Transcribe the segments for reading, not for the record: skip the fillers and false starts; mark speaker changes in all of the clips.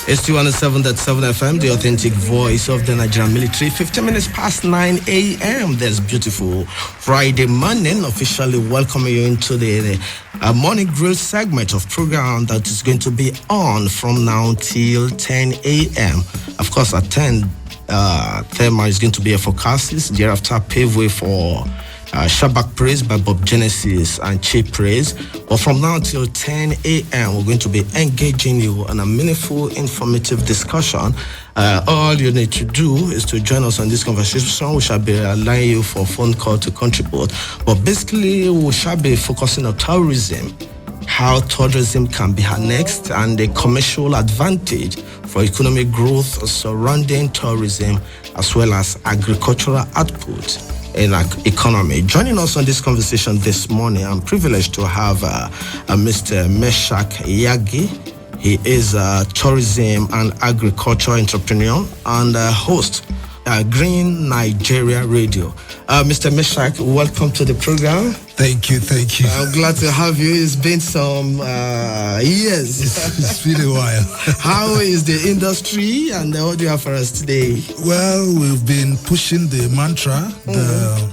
Speaker 1: It's 207.7 FM, the authentic voice of the Nigerian military. 15 minutes past 9 a.m. This beautiful Friday morning. Officially welcoming you into the morning grill segment of program that is going to be on from now till 10 a.m. Of course, at 10, Thema is going to be a forecast. Thereafter, pave way for Shabak Praise by Bob Genesis and Cheap Praise. But from now till 10 a.m., we're going to be engaging you in a meaningful, informative discussion. All you need to do is to join us on this conversation. We shall be allowing you for a phone call to contribute. But basically, we shall be focusing on tourism, how tourism can be harnessed, and the commercial advantage for economic growth surrounding tourism, as well as agricultural output in our economy. Joining us on this conversation this morning, I'm privileged to have Mr. Meshach Yagi. He is a tourism and agriculture entrepreneur and host Green Nigeria Radio. Mr. Meshach, welcome to the program.
Speaker 2: Thank you.
Speaker 1: I'm glad to have you. It's been some years.
Speaker 2: It's been a while.
Speaker 1: How is the industry, and what do you have for us today?
Speaker 2: Well, we've been pushing the mantra,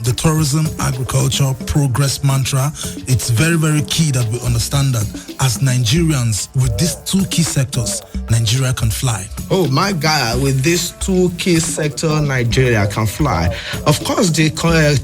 Speaker 2: the tourism agriculture progress mantra. It's very, very key that we understand that as Nigerians, with these two key sectors, Nigeria can fly.
Speaker 1: Oh my God, with these two key sectors, Nigeria can fly. Of course, the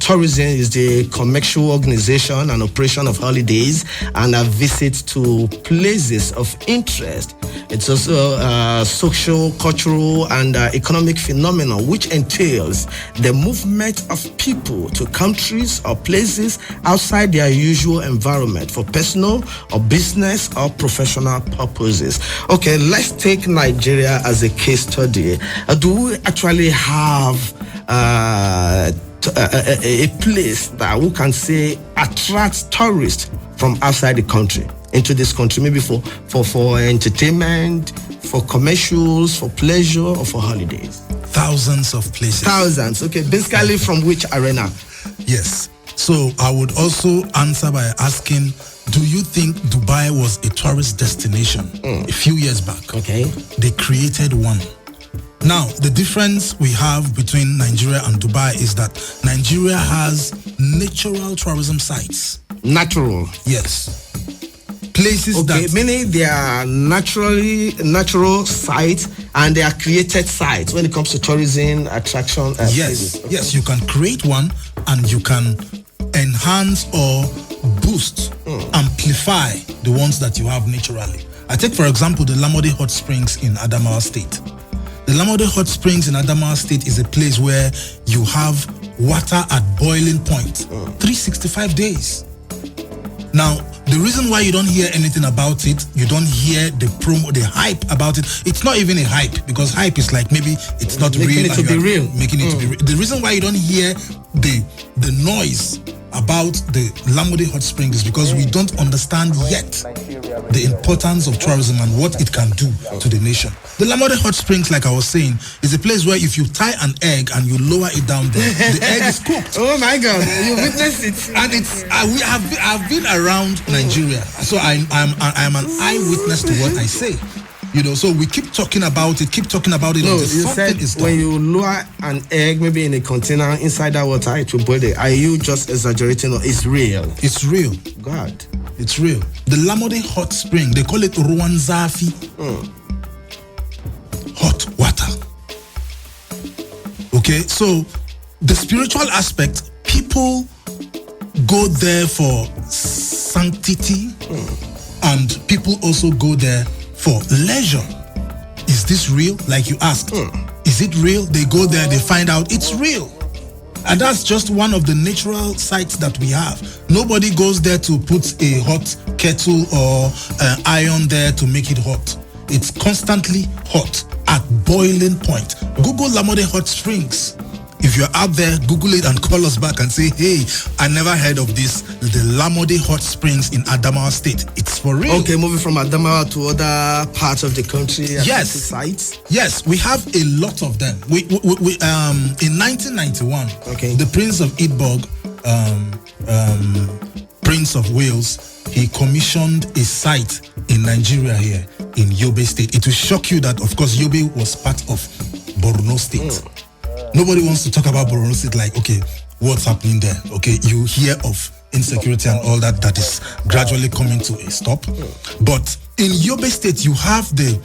Speaker 1: tourism is the commercial organization and operation of holidays and a visit to places of interest. It's also a social, cultural, and economic phenomenon which entails the movement of people to countries or places outside their usual environment for personal or business or professional purposes. Okay, let's take Nigeria as a case study. Do we actually have a place that we can say attracts tourists from outside the country into this country, maybe for entertainment, for commercials, for pleasure, or for holidays?
Speaker 2: Thousands of places.
Speaker 1: Thousands. Okay, basically from which arena?
Speaker 2: Yes. So I would also answer by asking, do you think Dubai was a tourist destination a few years back?
Speaker 1: Okay.
Speaker 2: They created one. Now, the difference we have between Nigeria and Dubai is that Nigeria has natural tourism sites.
Speaker 1: Natural?
Speaker 2: Yes. Places
Speaker 1: okay,
Speaker 2: that...
Speaker 1: meaning they are natural sites and they are created sites when it comes to tourism attraction.
Speaker 2: Yes, okay. Yes, you can create one and you can enhance or boost, amplify the ones that you have naturally. I take, for example, the Lamode Hot Springs in Adamawa State. The Lamode Hot Springs in Adamawa State is a place where you have water at boiling point, 365 days. Now, the reason why you don't hear anything about it, you don't hear the promo, the hype about it. It's not even a hype, because hype is like maybe it's not
Speaker 1: making
Speaker 2: real.
Speaker 1: It to be real.
Speaker 2: Making it to be real. The reason why you don't hear the noise about the Lamode Hot Springs is because we don't understand yet the importance of tourism and what it can do to the nation. The Lamode Hot Springs, like I was saying, is a place where if you tie an egg and you lower it down there, the egg is cooked.
Speaker 1: Oh my God, you witnessed it.
Speaker 2: And it's I've been around Nigeria, so I'm an eyewitness to what I say. You know, so we keep talking about it.
Speaker 1: No, you said when you lower an egg, maybe in a container inside that water, it will boil it. Are you just exaggerating, or it's real?
Speaker 2: It's real.
Speaker 1: God.
Speaker 2: It's real. The Lamode Hot Spring, they call it Ruwanzafi. Hot water. Okay, so the spiritual aspect, people go there for sanctity, and people also go there for leisure. Is this real? Like you asked. Is it real? They go there, they find out it's real. And that's just one of the natural sites that we have. Nobody goes there to put a hot kettle or iron there to make it hot. It's constantly hot at boiling point. Google Lamode Hot Springs. If you're out there, Google it and call us back and say, hey, I never heard of this. The Lamode Hot Springs in Adamawa State. It's for real.
Speaker 1: Okay, moving from Adamawa to other parts of the country.
Speaker 2: Yes.
Speaker 1: Sites.
Speaker 2: Yes, we have a lot of them. We in 1991,
Speaker 1: okay,
Speaker 2: the Prince of Edinburgh, Prince of Wales, he commissioned a site in Nigeria here. in Yobe State. It will shock you that, of course, Yobe was part of Borno State. Nobody wants to talk about Borno State like, okay, what's happening there? Okay, you hear of insecurity and all that is gradually coming to a stop. But in Yobe State, you have the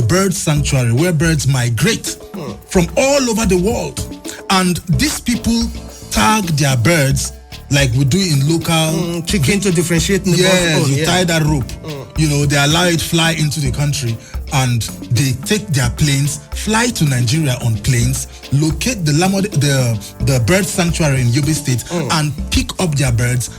Speaker 2: bird sanctuary where birds migrate from all over the world. And these people tag their birds like we do in local
Speaker 1: chicken to differentiate.
Speaker 2: You tie that rope. They allow it fly into the country, and they take their planes, fly to Nigeria on planes, locate the bird sanctuary in Yobe State, and pick up their birds,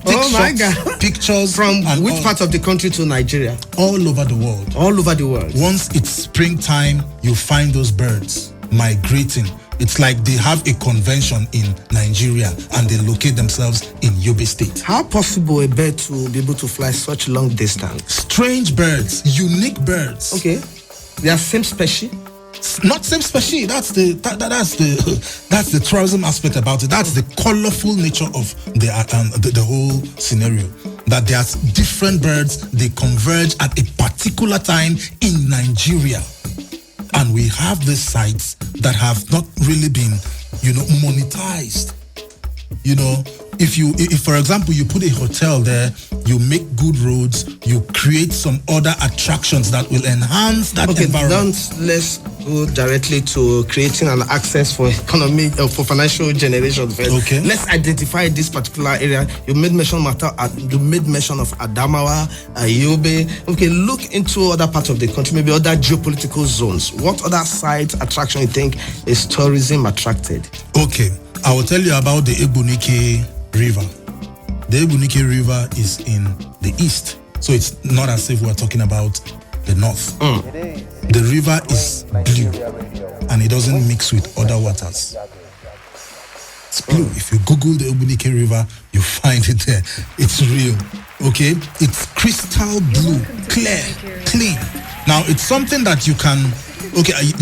Speaker 2: take shots, pictures
Speaker 1: from which part of the country to Nigeria?
Speaker 2: All over the world.
Speaker 1: All over the world.
Speaker 2: Once it's springtime, you find those birds migrating. It's like they have a convention in Nigeria and they locate themselves in Yobe State.
Speaker 1: How possible a bird to be able to fly such long distance?
Speaker 2: Strange birds, unique birds.
Speaker 1: Okay, they are same species.
Speaker 2: Not same species. That's the tourism aspect about it. That's the colorful nature of the whole scenario. That there's different birds. They converge at a particular time in Nigeria. And we have these sites that have not really been, monetized. If for example, you put a hotel there, you make good roads, you create some other attractions that will enhance that environment.
Speaker 1: Let's go directly to creating an access for economy, for financial generation first.
Speaker 2: Okay.
Speaker 1: Let's identify this particular area. You made mention of Adamawa, Yobe. Okay, look into other parts of the country, maybe other geopolitical zones. What other sites, attraction you think is tourism attracted?
Speaker 2: Okay, I will tell you about the Ebunike River. The Ebunike River is in the east, so it's not as if we're talking about the north. The river is blue and it doesn't mix with other waters. It's blue. If you Google the Ebunike River, you find it there. It's real. Okay? It's crystal blue, clear, clean. Now, it's something that you can,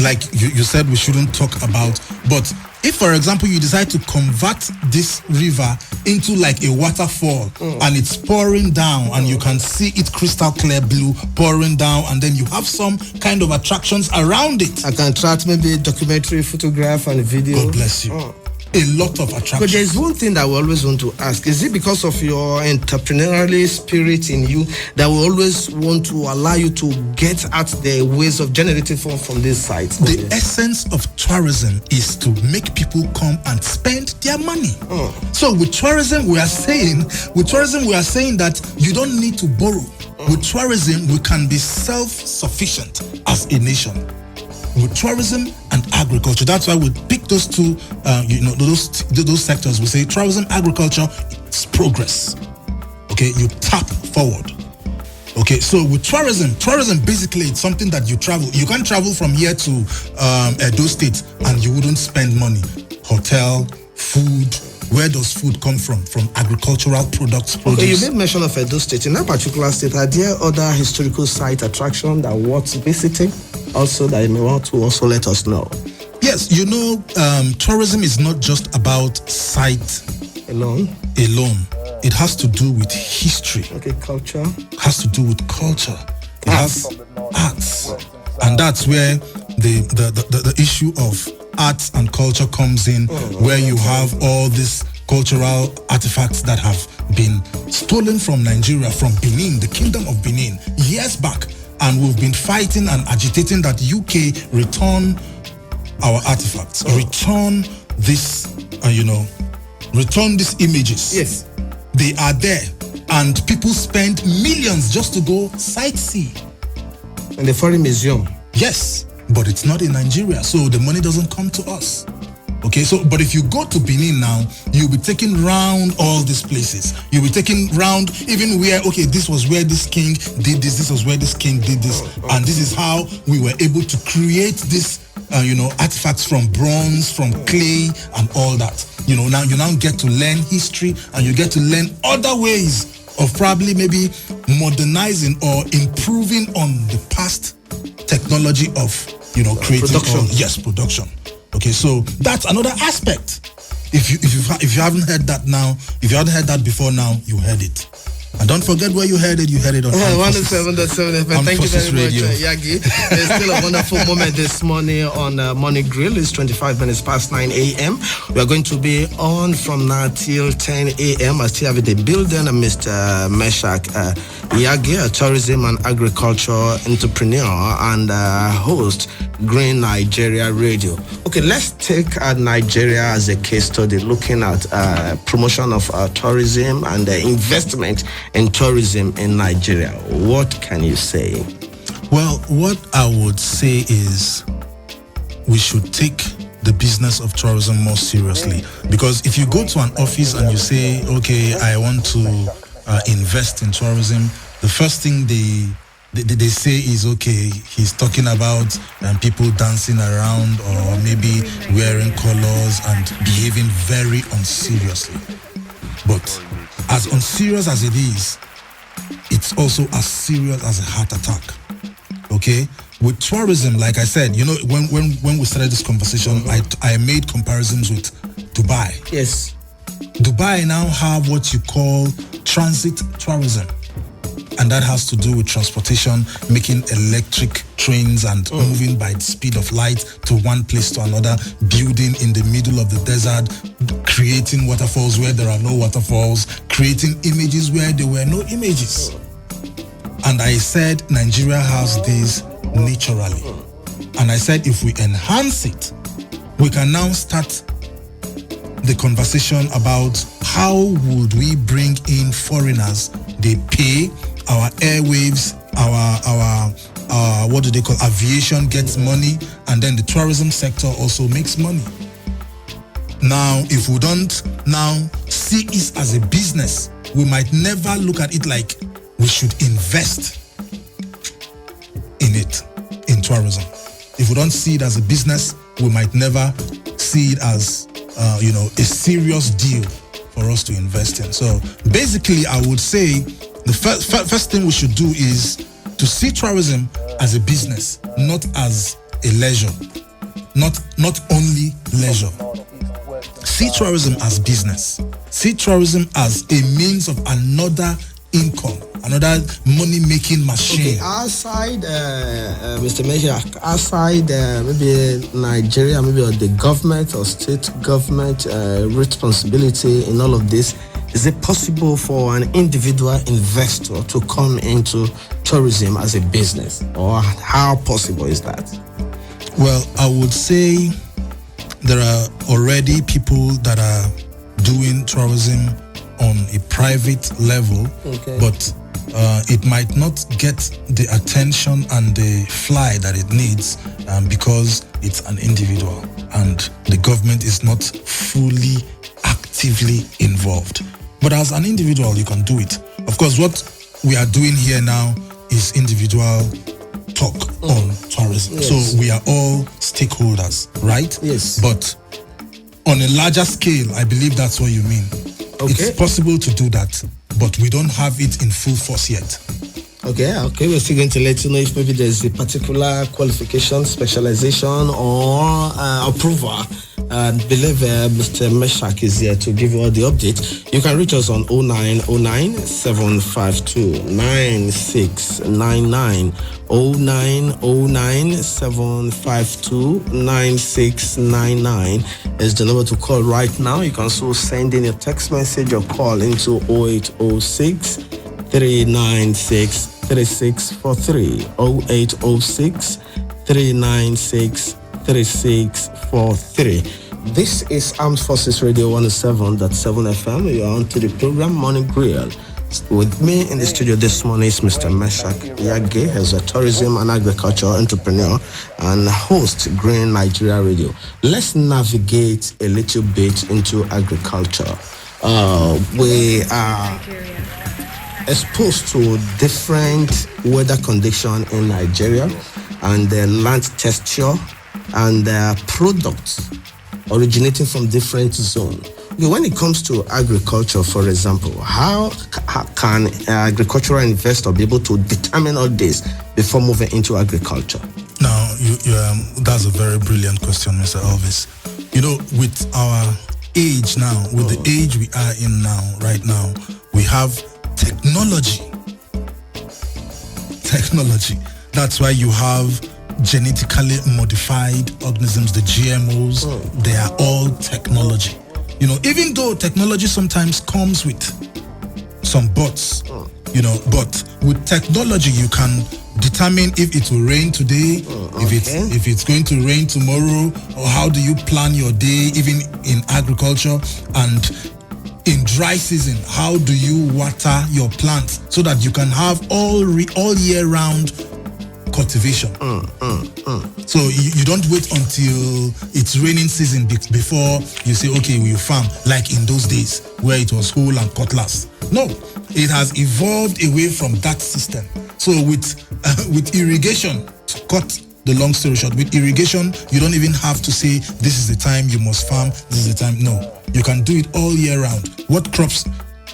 Speaker 2: like you said we shouldn't talk about, but if, for example, you decide to convert this river into like a waterfall and it's pouring down and you can see it crystal clear blue pouring down, and then you have some kind of attractions around it.
Speaker 1: I can attract maybe documentary, photograph and video.
Speaker 2: God bless you. A lot of attractions.
Speaker 1: But there's one thing that we always want to ask. Is it because of your entrepreneurial spirit in you that we always want to allow you to get at the ways of generating funds from these sites?
Speaker 2: The essence of tourism is to make people come and spend their money. So with tourism, we are saying that you don't need to borrow. With tourism, we can be self-sufficient as a nation. With tourism and agriculture, that's why we pick those two, those sectors. We say tourism, agriculture, it's progress. Okay, you tap forward. Okay, so with tourism basically it's something that you travel. You can't travel from here to Edo State and you wouldn't spend money. Hotel, food. Where does food come from? From agricultural products.
Speaker 1: Okay, you made mention of Edo State. In that particular state, are there other historical site attraction that worth visiting? Also, that you may want to also let us know.
Speaker 2: Yes, tourism is not just about sight
Speaker 1: alone.
Speaker 2: It has to do with history.
Speaker 1: Okay, culture.
Speaker 2: It has to do with culture. It has arts. And that's where the issue of arts and culture comes in, where you have all these cultural artifacts that have been stolen from Nigeria, from Benin, the Kingdom of Benin, years back. And we've been fighting and agitating that UK return our artifacts, return this, return these images.
Speaker 1: Yes.
Speaker 2: They are there. And people spend millions just to go sightsee.
Speaker 1: In the foreign museum.
Speaker 2: Yes, but it's not in Nigeria, so the money doesn't come to us. Okay, but if you go to Benin now, you'll be taking round all these places. You'll be taking round even where, this was where this king did this was where this king did this, and this is how we were able to create this, artifacts from bronze, from clay, and all that. Now you get to learn history, and you get to learn other ways of probably maybe modernizing or improving on the past technology of, creating
Speaker 1: production.
Speaker 2: Production. Okay, so that's another aspect. If you haven't heard that now, if you haven't heard that before now, you heard it. And don't forget where you heard it. You heard it on
Speaker 1: 107.7 FM. Thank you very much,
Speaker 2: Radio.
Speaker 1: Yagi. There's still a wonderful moment this morning on Morning Grill. It's 25 minutes past 9 a.m. We are going to be on from now till 10 a.m. I still have the building, Mr. Meshach Yagi, a tourism and agriculture entrepreneur and host, Green Nigeria Radio. Okay, let's take Nigeria as a case study, looking at promotion of tourism and investment in tourism in Nigeria. What can you say?
Speaker 2: Well, what I would say is we should take the business of tourism more seriously. Because if you go to an office and you say, okay, I want to invest in tourism, the first thing they say is, okay, he's talking about people dancing around or maybe wearing colors and behaving very unseriously. But as unserious as it is, it's also as serious as a heart attack. Okay? With tourism, like I said, you know, when we started this conversation, I made comparisons with Dubai.
Speaker 1: Yes.
Speaker 2: Dubai now have what you call transit tourism. And that has to do with transportation, making electric trains and moving by the speed of light to one place to another, building in the middle of the desert, creating waterfalls where there are no waterfalls, creating images where there were no images. And I said Nigeria has this naturally. And I said if we enhance it, we can now start the conversation about how would we bring in foreigners. They pay, our airwaves, our what do they call, aviation gets money, and then the tourism sector also makes money. Now, if we don't now see it as a business, we might never look at it like we should invest in it, in tourism. If we don't see it as a business, we might never see it as a serious deal for us to invest in. So basically, I would say the first thing we should do is to see tourism as a business, not as a leisure, not only leisure. See tourism as business. See tourism as a means of another income, another money-making machine.
Speaker 1: Okay, outside, Mr. Meshach, outside maybe Nigeria, maybe the government or state government responsibility in all of this, is it possible for an individual investor to come into tourism as a business? Or how possible is that?
Speaker 2: Well, I would say there are already people that are doing tourism on a private level, but it might not get the attention and the fly that it needs because it's an individual and the government is not fully actively involved. But as an individual, you can do it. Of course, what we are doing here now is individual talk on tourism.
Speaker 1: Yes.
Speaker 2: So we are all stakeholders, right?
Speaker 1: Yes.
Speaker 2: But on a larger scale, I believe that's what you mean.
Speaker 1: Okay.
Speaker 2: It's possible to do that, but we don't have it in full force yet.
Speaker 1: Okay. We're still going to let you know if maybe there's a particular qualification, specialization, or approval. I believe Mr. Meshach is here to give you all the updates. You can reach us on 0909 752 9699. 0909 752 9699 is the number to call right now. You can also send in a text message or call into 0806 396 3643. 0806 396 3643. This is Armed Forces Radio 107.7 FM. You are on to the program Morning Grill. With me in the studio this morning is Mr. Meshach Yagi, as a tourism and agriculture entrepreneur and host Green Nigeria Radio. Let's navigate a little bit into agriculture. We are exposed to different weather conditions in Nigeria and the land texture and products originating from different zones. When it comes to agriculture, for example, how can agricultural investor be able to determine all this before moving into agriculture?
Speaker 2: Now, that's a very brilliant question, Mr. Elvis. You know, with our age now, with the age we are in now, right now, we have technology. That's why you have genetically modified organisms, the GMOs. They are all technology. Even though technology sometimes comes with some buts, but with technology you can determine if it will rain today, if it's going to rain tomorrow, or how do you plan your day, even in agriculture. And in dry season, how do you water your plants so that you can have all year round cultivation? So you don't wait until it's raining season before you say, okay, we'll farm, like in those days where it was hoe and cutlass. No, it has evolved away from that system. So with irrigation, to cut the long story short, with irrigation, you don't even have to say, this is the time you must farm, this is the time. No, you can do it all year round. What crops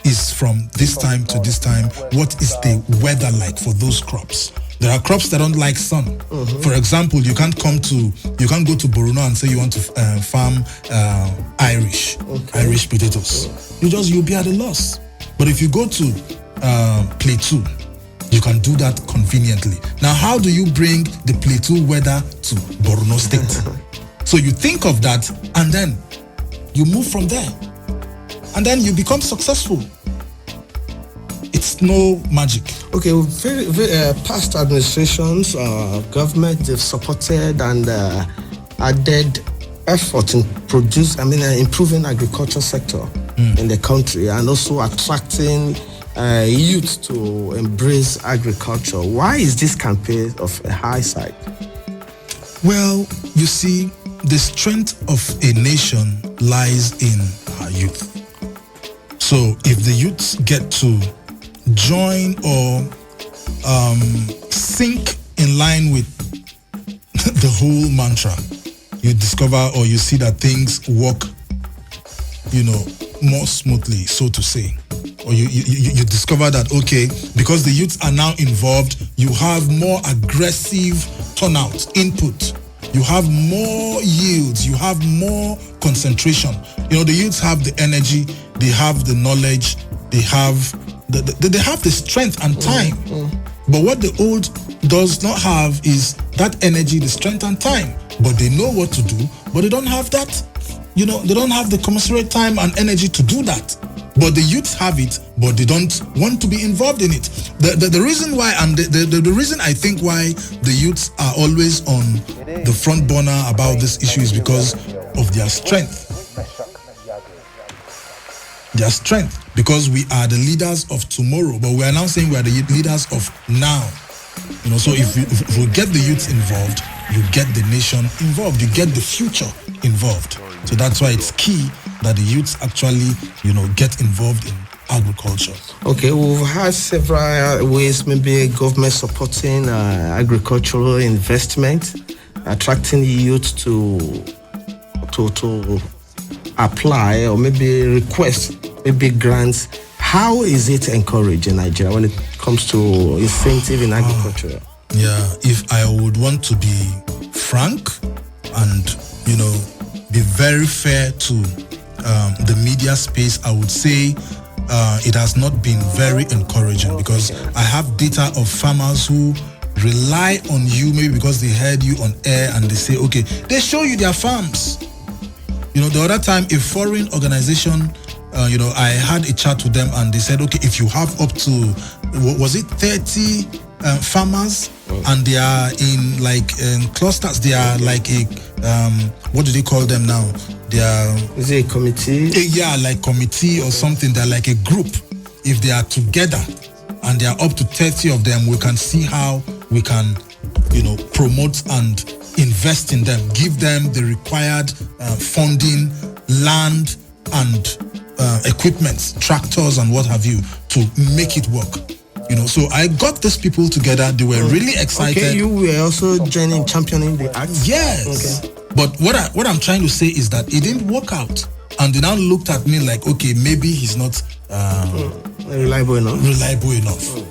Speaker 2: is from this time to this time? What is the weather like for those crops? There are crops that don't like sun. For example, you can't go to Borno and say you want to farm Irish potatoes. You'll be at a loss. But if you go to Plateau, you can do that conveniently. Now, how do you bring the Plateau weather to Borno State? So you think of that, and then you move from there, and then you become successful. It's no magic.
Speaker 1: Okay, very past administrations, government, they've supported and added effort in improving agriculture sector in the country, and also attracting youth to embrace agriculture. Why is this campaign of a high side?
Speaker 2: Well, you see, the strength of a nation lies in our youth. So if the youths get to join or sync in line with the whole mantra, you discover or you see that things work, more smoothly, so to say. Or you discover that, okay, because the youths are now involved, you have more aggressive turnout, input. You have more yields, you have more concentration. The youths have the energy, they have the knowledge, they have the strength and time. But what the old does not have is that energy, the strength and time. But they know what to do, but they don't have that. They don't have the commensurate time and energy to do that. But the youths have it, but they don't want to be involved in it. The reason why, and the reason I think why the youths are always on the front burner about this issue is because of their strength. Their strength, because we are the leaders of tomorrow, but we are now saying we are the leaders of now. So if we get the youths involved, you get the nation involved, you get the future involved. So that's why it's key that the youths actually, get involved in agriculture. Okay,
Speaker 1: we've had several ways, maybe government supporting agricultural investment, attracting youth to apply or maybe request maybe grants. How is it encouraged in Nigeria when it comes to incentive in agriculture?
Speaker 2: If I would want to be frank and, be very fair to the media space, I would say it has not been very encouraging, because I have data of farmers who rely on you maybe because they heard you on air and they say, okay, they show you their farms. The other time, a foreign organization, I had a chat with them and they said, okay, if you have up to, was it 30 farmers, and they are in clusters, they are like a, what do they call them now? They are...
Speaker 1: Is it a committee?
Speaker 2: Like committee or something. They're like a group. If they are together and they are up to 30 of them, we can see how we can, promote and invest in them, give them the required funding, land and equipment, tractors and what have you, to make it work. So I got these people together. They were really excited.
Speaker 1: Okay, you were also championing the act?
Speaker 2: Yes. Okay. But what I'm trying to say is that it didn't work out. And they now looked at me like, okay, maybe he's not
Speaker 1: reliable enough.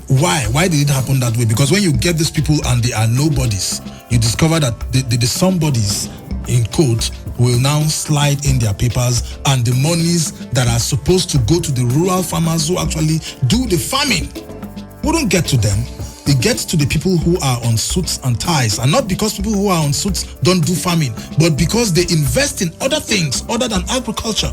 Speaker 2: Why? Why did it happen that way? Because when you get these people and they are nobodies, you discover that the somebodies in quotes, will now slide in their papers, and the monies that are supposed to go to the rural farmers who actually do the farming wouldn't get to them. It gets to the people who are on suits and ties, and not because people who are on suits don't do farming, but because they invest in other things other than agriculture.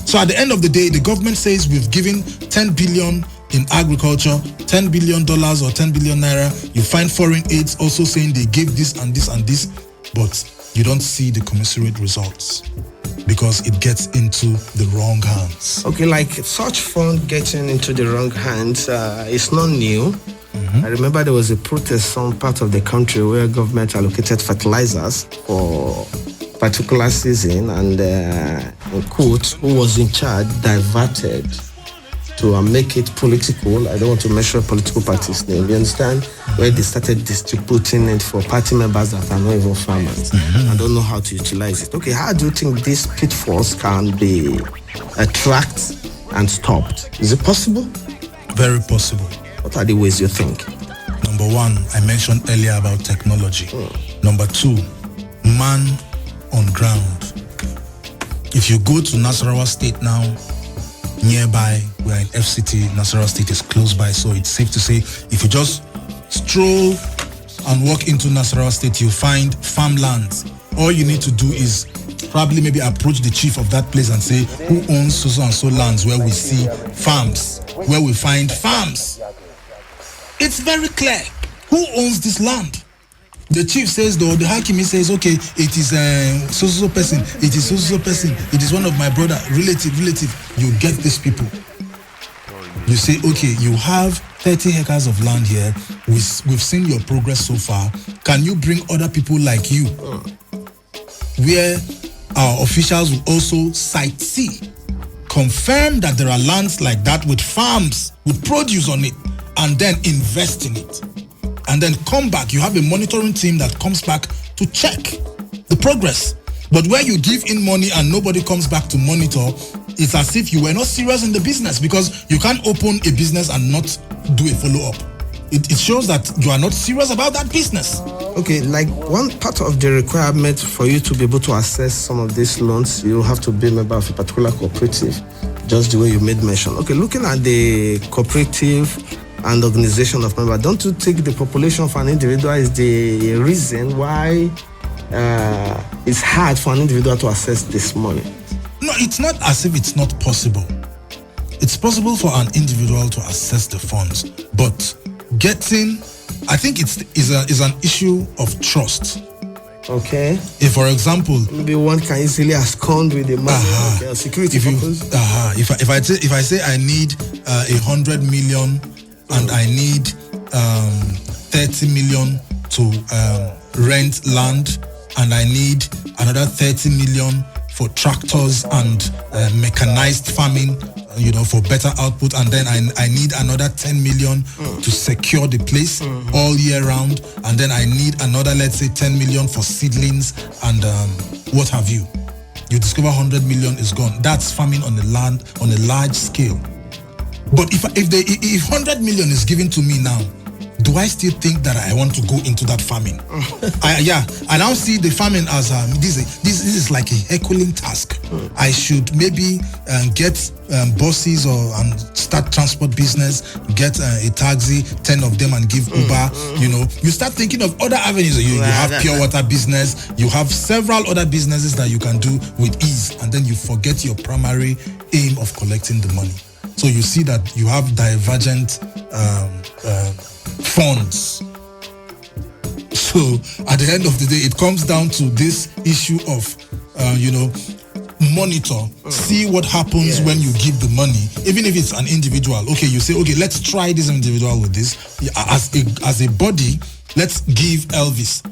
Speaker 2: So at the end of the day, the government says we've given 10 billion in agriculture, $10 billion or 10 billion naira. You find foreign aids also saying they gave this and this and this, but you don't see the commensurate results because it gets into the wrong hands.
Speaker 1: Okay, like such fund getting into the wrong hands is not new. I remember there was a protest some part of the country where government allocated fertilizers for particular season, and in quote, who was in charge diverted to make it political. I don't want to mention political party's name, you understand? Where they started distributing it for party members that are not even farmers. I don't know how to utilize it. Okay, how do you think these pitfalls can be tracked and stopped? Is it possible?
Speaker 2: Very possible.
Speaker 1: What are the ways you think?
Speaker 2: Number one, I mentioned earlier about technology. Number two, man on ground. If you go to Nasarawa State now, nearby, we're in FCT, Nasarawa State is close by, so it's safe to say if you just stroll and walk into Nasarawa State, you'll find farmlands. All you need to do is probably maybe approach the chief of that place and say, who owns so and so lands where we see farms, where we find farms? It's very clear. Who owns this land? The chief says, though, the Hakimi says, okay, it is so person, it is so person, it is one of my brother, relative. You get these people. You say, okay, you have 30 acres of land here. We've seen your progress so far. Can you bring other people like you? Where our officials will also sightsee, confirm that there are lands like that with farms, with produce on it, and then invest in it. And then come back. You have a monitoring team that comes back to check the progress. But where you give in money and nobody comes back to monitor, it's as if you were not serious in the business, because you can't open a business and not do a follow-up. It shows that you are not serious about that business.
Speaker 1: Okay, like one part of the requirement for you to be able to access some of these loans, you have to be a member of a particular cooperative, just the way you made mention. Okay, looking at the cooperative and organization of members, don't you think the population of an individual is the reason why it's hard for an individual to access this money?
Speaker 2: No, it's not as if it's not possible. It's possible for an individual to access the funds, but getting, I think is an issue of trust.
Speaker 1: Okay.
Speaker 2: If, for example,
Speaker 1: maybe one can easily abscond with the money, okay, security purpose.
Speaker 2: If I say I need 100 million and I need 30 million to rent land, and I need another 30 million for tractors and mechanized farming, for better output, and then I need another 10 million to secure the place all year round, and then I need another, let's say, 10 million for seedlings and what have you. You discover 100 million is gone. That's farming on the land on a large scale. But if 100 million is given to me now, do I still think that I want to go into that farming? I now see the farming as this is like a Herculean task. I should maybe get buses and start transport business, get a taxi, 10 of them, and give Uber. You start thinking of other avenues. You have pure water business. You have several other businesses that you can do with ease, and then you forget your primary aim of collecting the money. So you see that you have divergent funds. So at the end of the day, it comes down to this issue of monitor, see what happens when you give the money, even if it's an individual. Okay, you say, okay, let's try this individual with this. As a body, let's give Elvis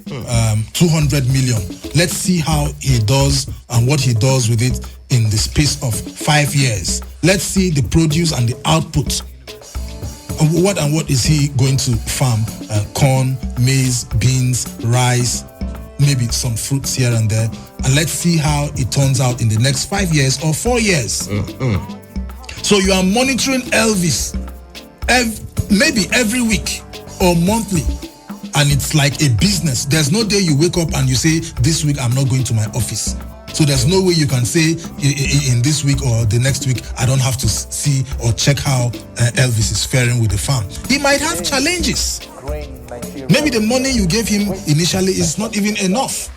Speaker 2: 200 million. Let's see how he does and what he does with it in the space of 5 years. Let's see the produce and the output. What is he going to farm? Corn, maize, beans, rice, maybe some fruits here and there. And let's see how it turns out in the next 5 years or 4 years. So you are monitoring Elvis maybe every week or monthly. and it's like a business. There's no day you wake up and you say, this week I'm not going to my office. So there's no way you can say in this week or the next week, I don't have to see or check how Elvis is faring with the farm. He might have challenges. Maybe the money you gave him initially is not even enough.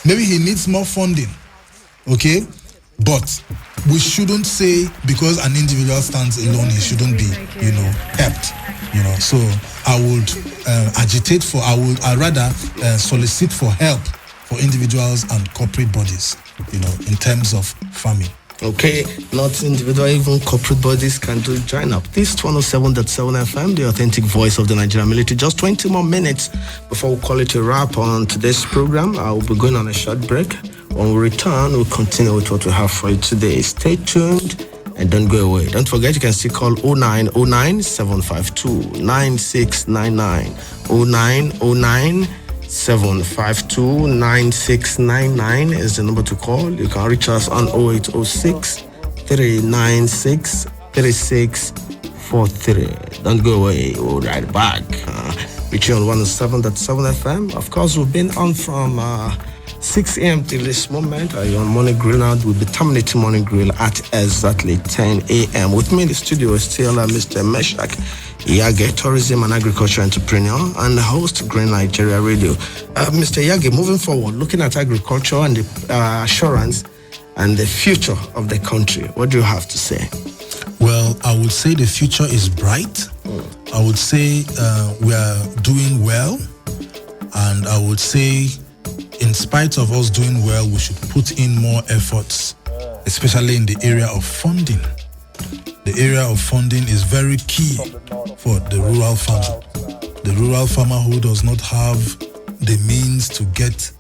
Speaker 2: Maybe he needs more funding. Okay? But we shouldn't say because an individual stands alone, he shouldn't be, helped. So I would I'd rather solicit for help for individuals and corporate bodies, in terms of farming.
Speaker 1: Okay, not individual, even corporate bodies can do join up. This 107.7 FM, the authentic voice of the Nigerian military. Just 20 more minutes before we call it a wrap on today's program. I will be going on a short break. When we return, we'll continue with what we have for you today. Stay tuned and don't go away. Don't forget, you can still call 0909 752 9699. 0909 752 9699 is the number to call. You can reach us on 0806 396 3643. Don't go away. We'll be right back. Reaching on 107.7 FM. Of course, we've been on from 6 a.m. till this moment. Your morning grill now will be terminating morning grill at exactly 10 a.m. With me in the studio is still Mr. Meshach Yage, tourism and agriculture entrepreneur and host Green Nigeria Radio. Mr. Yage, moving forward, looking at agriculture and the assurance and the future of the country, what do you have to say?
Speaker 2: Well, I would say the future is bright. I would say we are doing well. And I would say, in spite of us doing well, we should put in more efforts, especially in the area of funding. The area of funding is very key for the rural farmer. The rural farmer who does not have the means to get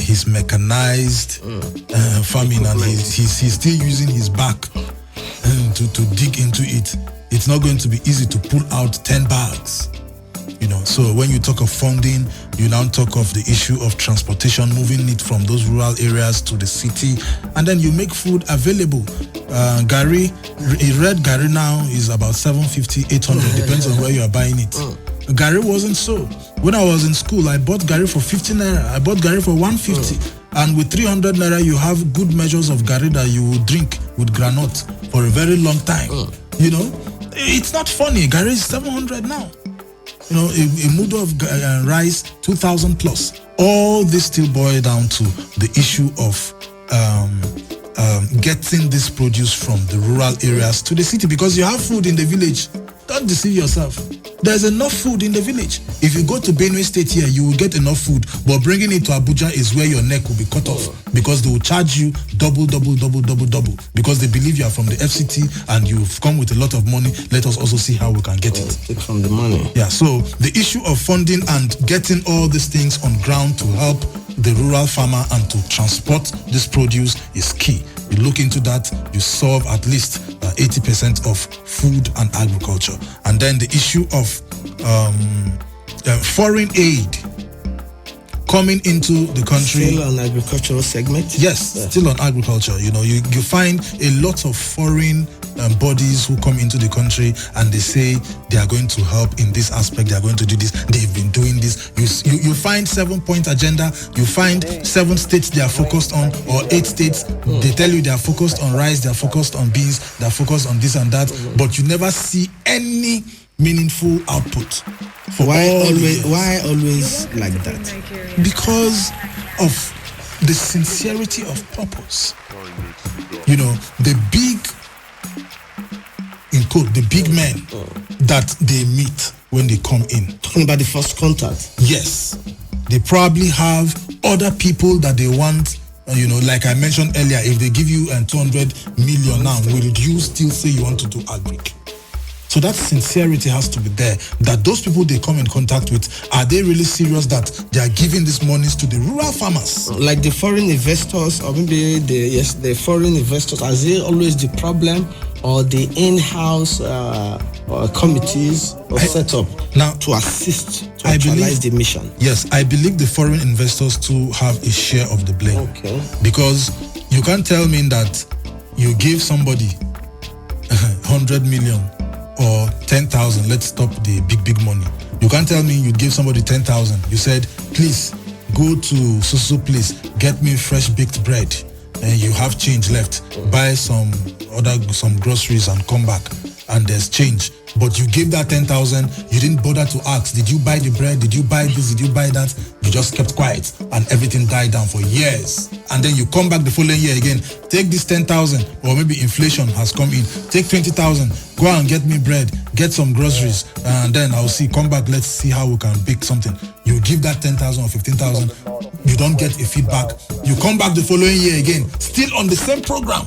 Speaker 2: his mechanized farming, and he's still using his back to dig into it. It's not going to be easy to pull out 10 bags. So when you talk of funding, you now talk of the issue of transportation, moving it from those rural areas to the city, and then you make food available. Gari, a red Gari now is about 750, 800, depends on where you are buying it. Gari wasn't so. When I was in school, I bought Gari for 50 naira. I bought Gari for 150. And with 300 naira, you have good measures of Gari that you will drink with granite for a very long time. It's not funny. Gari is 700 now. A mudu of rice, 2,000 plus. All this still boil down to the issue of getting this produce from the rural areas to the city, because you have food in the village. Don't deceive yourself. There's enough food in the village. If you go to Benue State here, you will get enough food, but bringing it to Abuja is where your neck will be cut off, because they will charge you double, because they believe you are from the FCT and you've come with a lot of money. Let us also see how we can get it.
Speaker 1: Take from the money.
Speaker 2: Yeah, so the issue of funding and getting all these things on ground to help the rural farmer and to transport this produce is key. You look into that, you solve at least 80% of food and agriculture. And then the issue of foreign aid coming into the country.
Speaker 1: Still on agricultural segment?
Speaker 2: Yes, still on agriculture. You find a lot of foreign bodies who come into the country and they say they are going to help in this aspect, they are going to do this, they've been doing this. You find 7-point agenda, you find 7 states they are focused on, or 8 states, they tell you they are focused on rice, they are focused on beans, they are focused on this and that, but you never see any meaningful output.
Speaker 1: Why always like that?
Speaker 2: Because of the sincerity of purpose. The big, in quote, the big men that they meet when they come in.
Speaker 1: Talking about the first contact.
Speaker 2: Yes. They probably have other people that they want, like I mentioned earlier, if they give you 200 million now, will you still say you want to do agric? So that sincerity has to be there, that those people they come in contact with, are they really serious that they are giving these monies to the rural farmers?
Speaker 1: Like the foreign investors, or maybe the foreign investors, are they always the problem, or the in-house committees or set up now to assist to actualize the mission?
Speaker 2: Yes, I believe the foreign investors too have a share of the blame.
Speaker 1: Okay.
Speaker 2: Because you can't tell me that you give somebody 100 million or 10,000, let's stop the big money. You can't tell me you gave somebody 10,000. You said, please go to so place, get me fresh baked bread, and you have change left. Buy some groceries and come back, and there's change. But you gave that 10,000, you didn't bother to ask, did you buy the bread? Did you buy this? Did you buy that? You just kept quiet, and everything died down for years. And then you come back the following year again, take this 10,000, or maybe inflation has come in, take 20,000, go and get me bread, get some groceries, and then I'll see, come back, let's see how we can bake something. You give that 10,000 or 15,000, you don't get a feedback. You come back the following year again, still on the same program.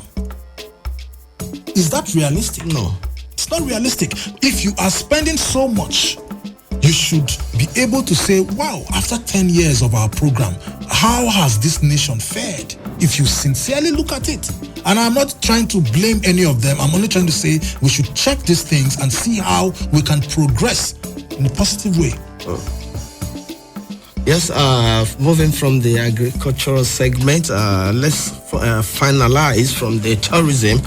Speaker 2: Is that realistic?
Speaker 1: No.
Speaker 2: It's not realistic. If you are spending so much, you should be able to say, wow, after 10 years of our program, how has this nation fared? If you sincerely look at it. And I'm not trying to blame any of them. I'm only trying to say we should check these things and see how we can progress in a positive way.
Speaker 1: Yes, moving from the agricultural segment, let's finalize from the tourism.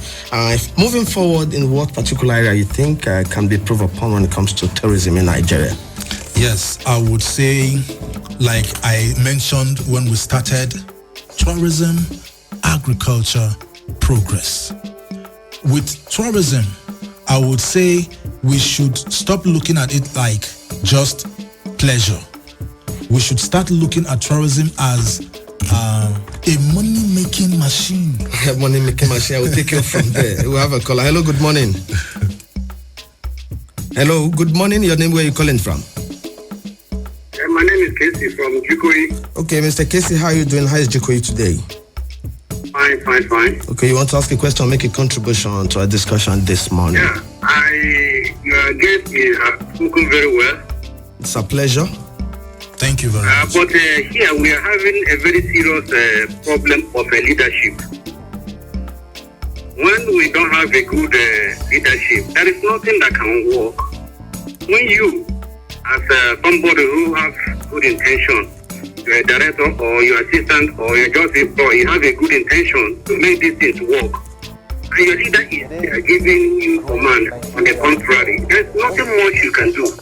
Speaker 1: Moving forward, in what particular area you think can be improved upon when it comes to tourism in Nigeria?
Speaker 2: Yes, I would say, like I mentioned when we started, tourism, agriculture, progress. With tourism, I would say we should stop looking at it like just pleasure. We should start looking at tourism as a money-making machine.
Speaker 1: Money-making machine. I will take you from there. We have a caller. Hello, good morning. Hello, good morning. Your name, where are you calling from?
Speaker 3: My name is Casey from Jikoyi.
Speaker 1: Okay, Mr. Casey, how are you doing? How is Jikoyi today?
Speaker 3: Fine.
Speaker 1: Okay, you want to ask a question or make a contribution to our discussion this morning?
Speaker 3: Yeah, your guest is spoken very well.
Speaker 1: It's a pleasure.
Speaker 2: Thank you very much.
Speaker 3: But here we are having a very serious problem of leadership. When we don't have a good leadership, there is nothing that can work. When you, as somebody who has good intention, you're a director or your assistant or you're just a boy, you have a good intention to make these things work, and your leader is giving you command on the contrary, there's nothing much you can do.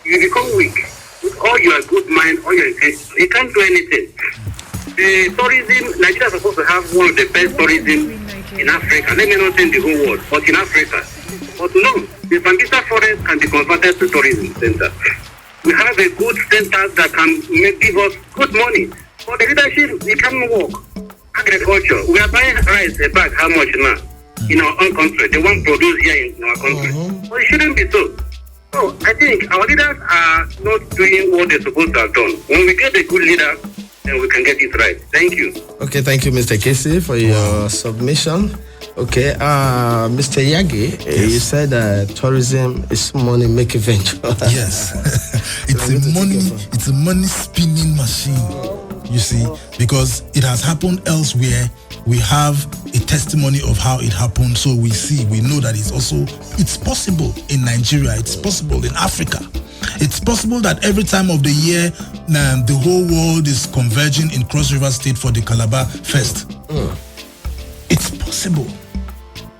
Speaker 3: You become weak. With all your good mind, all your intention, you can't do anything. The tourism, Nigeria is supposed to have one of the best tourism in Africa. Let me not say in the whole world, but in Africa. But no, the Sambisa forest can be converted to tourism center. We have a good center that can give us good money. For the leadership, it can work. Agriculture, we are buying rice a bag, how much now? In our own country, the one produced here in our country. But it shouldn't be so. So I think our leaders are not doing what they're supposed to have done. When we get a good leader, then we can get it right. Thank you.
Speaker 1: Okay, thank you, Mr. Casey, for your submission. Okay, Mr. Yagi, you said tourism is money-making venture.
Speaker 2: Yes, it's a money spinning machine. You see, because it has happened elsewhere. We have a testimony of how it happened, so we know that it's possible in Nigeria, it's possible in Africa. It's possible that every time of the year, the whole world is converging in Cross River State for the Calabar Fest. It's possible.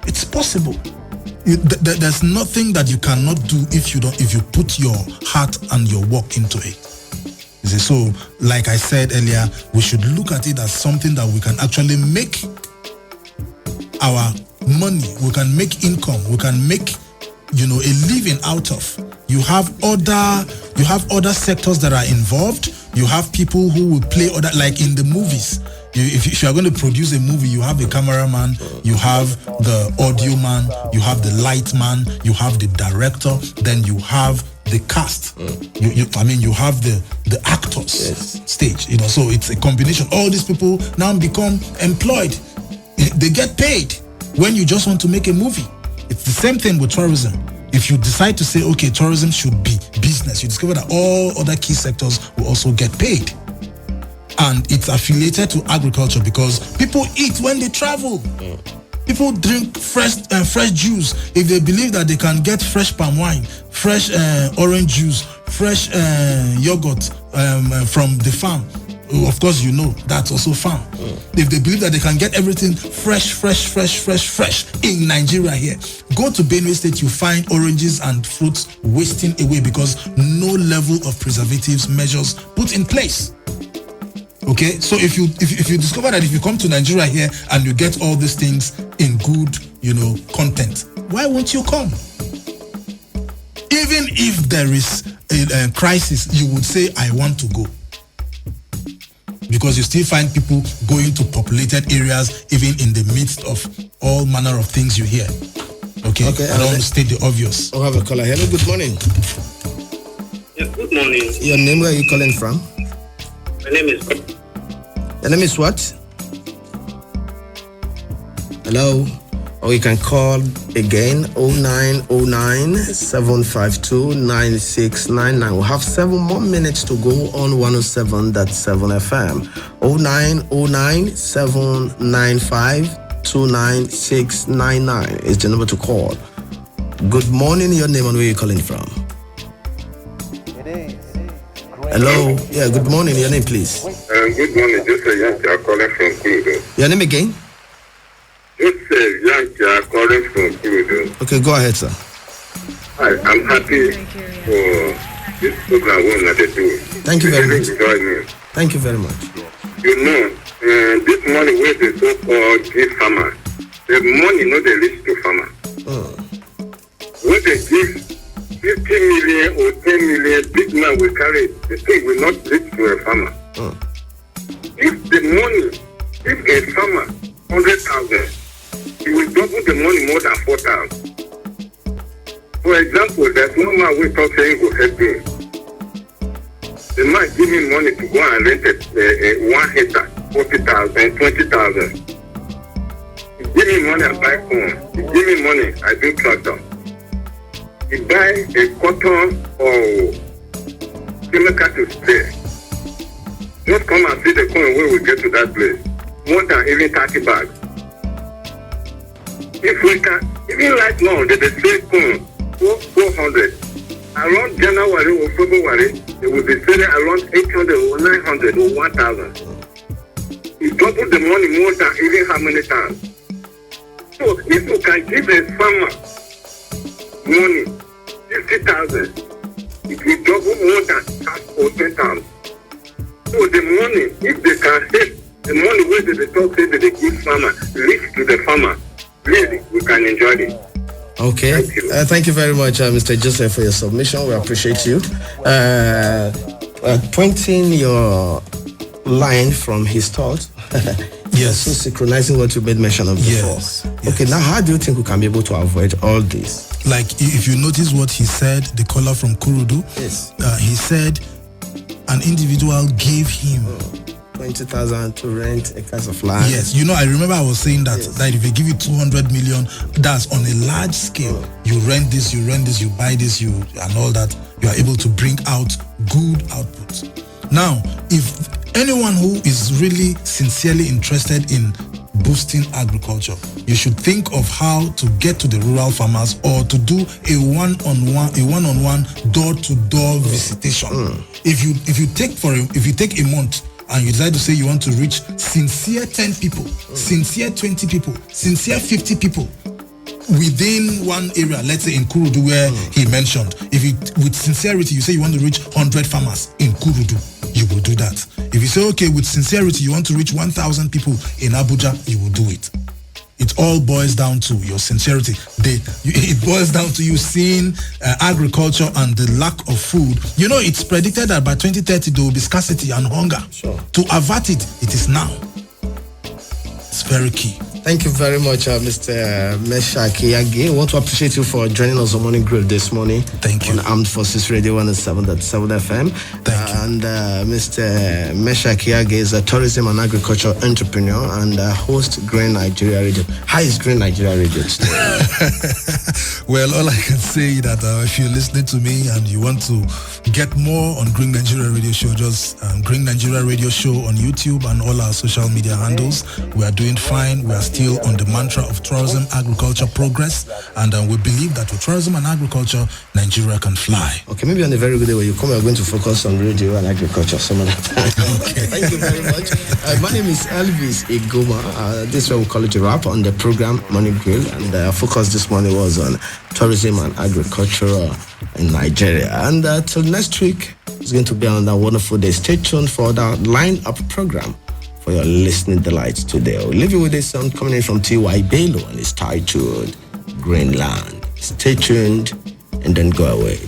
Speaker 2: It's possible. There's nothing that you cannot do if you put your heart and your work into it. So, like I said earlier, we should look at it as something that we can actually make our money, we can make income, we can make, a living out of. You have other sectors that are involved. You have people who will play other, like in the movies. If you are going to produce a movie, you have the cameraman, you have the audio man, you have the light man, you have the director, then you have the cast. You have the actors stage. So it's a combination. All these people now become employed. They get paid when you just want to make a movie. It's the same thing with tourism. If you decide to say, okay, tourism should be business, you discover that all other key sectors will also get paid. And it's affiliated to agriculture because people eat when they travel. People drink fresh juice if they believe that they can get fresh palm wine, fresh orange juice, fresh yogurt from the farm. of course, that's also farm. If they believe that they can get everything fresh in Nigeria here, go to Benue State, you find oranges and fruits wasting away because no level of preservatives measures put in place. Okay, so if you discover that if you come to Nigeria here and you get all these things in good, content, why won't you come? Even if there is a crisis, you would say, I want to go. Because you still find people going to populated areas, even in the midst of all manner of things you hear. Okay, I don't want to state the obvious.
Speaker 1: I'll have a caller. Hello, good morning.
Speaker 3: Yes, good morning.
Speaker 1: Your name, where are you calling from?
Speaker 3: My name is...
Speaker 1: Your name is what? Hello? Or you can call again 0909-752-9699. We'll have 7 more minutes to go on 107.7 FM. 0909-795-29699 is the number to call. Good morning, your name and where are you calling from? Hello? Yeah, good morning, your name please.
Speaker 3: Good morning, Joseph Yankee, I'm calling from Kudu.
Speaker 1: Your name again?
Speaker 3: Joseph Yankee, I'm calling from Kudu.
Speaker 1: Okay, go ahead, sir.
Speaker 3: Hi, I'm happy for this program that they do.
Speaker 1: Thank you very much.
Speaker 3: Me.
Speaker 1: Thank you very much.
Speaker 3: This money where the so-called give farmer, the money not they reach to farmer. When they give 50 million or 10 million, big man will carry it. The thing will not reach to a farmer. If the money, if a farmer 100,000, he will double the money more than 4,000. For example, there's no man we talk saying go help me. The man give me money to go and rent a 1 hectare, 40,000, 20,000. He give me money, I buy corn. He give me money, I do tractor. He buy a cotton or chemical to spray. Just come and see the corn when we get to that place. More than even 30 bags. If we can, even right now, they say corn 400. Around January or February, they will be selling around 800 or 900 or 1,000. He doubled the money more than even how many times. So if you can give a farmer money, 50,000, it will double more than half or 10 times. So the money, if they can help, the money where they talk say that they give farmer, reach to the farmer, really, we can enjoy it.
Speaker 1: Okay. Thank you very much, Mr. Joseph, for your submission. We appreciate you. Pointing your line from his thoughts.
Speaker 2: Yes.
Speaker 1: So synchronizing what you made mention of before.
Speaker 2: Yes.
Speaker 1: Okay, now how do you think we can be able to avoid all this?
Speaker 2: Like, if you notice what he said, the caller from Kurudu,
Speaker 1: Yes.
Speaker 2: He said an individual gave him
Speaker 1: 20,000 to rent acres of land.
Speaker 2: Yes, I remember I was saying that if they give you 200 million, that's on a large scale. You rent this, you buy this, and all that, you are able to bring out good output. Now, if anyone who is really sincerely interested in boosting agriculture, you should think of how to get to the rural farmers or to do a one-on-one, door-to-door visitation. If you take a month and you decide to say you want to reach sincere 10 people, sincere 20 people, sincere 50 people within one area, let's say in Kurudu where he mentioned, with sincerity you say you want to reach 100 farmers in Kurudu, you will do that. If you say, okay, with sincerity you want to reach 1,000 people in Abuja, you will do it. It all boils down to your sincerity. It boils down to you seeing agriculture and the lack of food. It's predicted that by 2030 there will be scarcity and hunger.
Speaker 1: Sure.
Speaker 2: To avert it, it is now. It's very key.
Speaker 1: Thank you very much, Mr. Meshach Iyage. I want to appreciate you for joining us on Morning Grill this morning.
Speaker 2: Thank you.
Speaker 1: On Armed Forces Radio 107.7 FM.
Speaker 2: Thank you.
Speaker 1: And Mr. Meshach Iyage is a tourism and agriculture entrepreneur and host Green Nigeria Radio. How is Green Nigeria Radio today?
Speaker 2: Well, all I can say is that if you're listening to me and you want to get more on Green Nigeria Radio Show, just Green Nigeria Radio Show on YouTube and all our social media handles. We are doing fine. We are still on the mantra of tourism, agriculture, progress, and we believe that with tourism and agriculture, Nigeria can fly.
Speaker 1: Okay, maybe on a very good day when you come, we're going to focus on radio and agriculture some other time. Okay. Thank you very much. My name is Elvis Igoma. This is what we call it a wrap on the program Morning Grill, and our focus this morning was on tourism and agriculture in Nigeria. And till next week, it's going to be another wonderful day. Stay tuned for the line-up program for your listening delights today. I'll leave you with this song coming in from T.Y. Bello, and it's titled Greenland. Stay tuned and then go away.